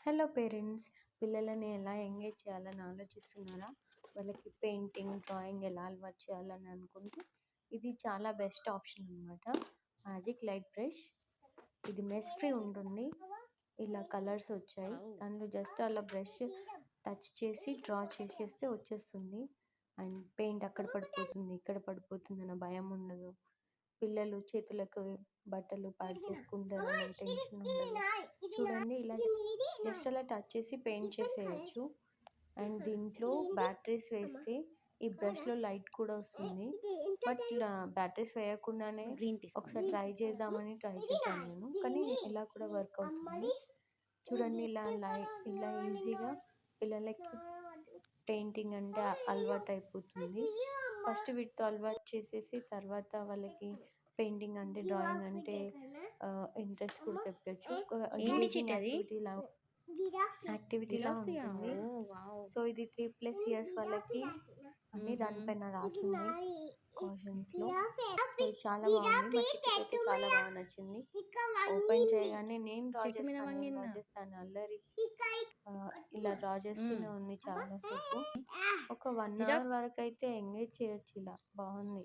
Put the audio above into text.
Hello parents, పిల్లలని ఎలా engage చేయాలని ఆలోచిస్తున్నారా? వాళ్ళకి పెయింటింగ్, డ్రాయింగ్ ఎలా అలవాటు చేయాలని అనుకుంటే ఇది చాలా బెస్ట్ ఆప్షన్ అనమాట. మ్యాజిక్ లైట్ బ్రష్ ఇది మెస్ ఫ్రీ ఉంటుంది. ఇలా కలర్స్ వచ్చాయి. దానిలో జస్ట్ అలా బ్రష్ టచ్ చేసి డ్రా చేసేస్తే వచ్చేస్తుంది. అండ్ పెయింట్ అక్కడ పడిపోతుంది, ఇక్కడ పడిపోతుంది అన్న భయం ఉండదు. పిల్లలు చేతులకు బట్టలు పాడు చేసుకుంటారన్న టెన్షన్ ఉండదు. చూడండి, ఇలా జస్ట్ అలా టచ్ చేసి పెయింట్ చేసేయచ్చు. అండ్ దీంట్లో బ్యాటరీస్ వేస్తే ఈ బ్రష్లో లైట్ కూడా వస్తుంది. బట్ ఇలా బ్యాటరీస్ వేయకుండానే గ్రీన్ టీ ఒకసారి ట్రై చేద్దామని ట్రై చేశాను నేను, కానీ ఇలా కూడా వర్క్ అవుతుంది. చూడండి, ఇలా ఈజీగా పిల్లలకి పెయింటింగ్ అంటే అలవాటు అయిపోతుంది. ఫస్ట్ వీటితో అలవాటు చేసేసి తర్వాత వాళ్ళకి పెయింటింగ్ అంటే, డ్రాయింగ్ అంటే ఇంట్రెస్ట్ కూడా తెప్పచ్చు. ఏంటి ఎంగేజింగ్ చిట్టి అది? యాక్టివిటీలా జిరాఫియా? ఉంటుంది. ఓ వావ్! సో ఇది 3+ ఇయర్స్ వాళ్ళకి అన్ని దానిపైన రాసింది కాషన్స్లో. సో ఇది చాలా బాగుంది. మా చిట్టుకైతే చాలా బాగా నచ్చింది. ఓపెన్ చేయగానే నేను డ్రా చెట్టు మీద వంగిందా? చేస్తాను అల్లరి ఇలా డ్రా చేస్తూనే ఉంది చాలాసేపు. ఒక 1 అవర్ వరకు అయితే ఎంగేజ్ చేయొచ్చు. ఇలా బాగుంది.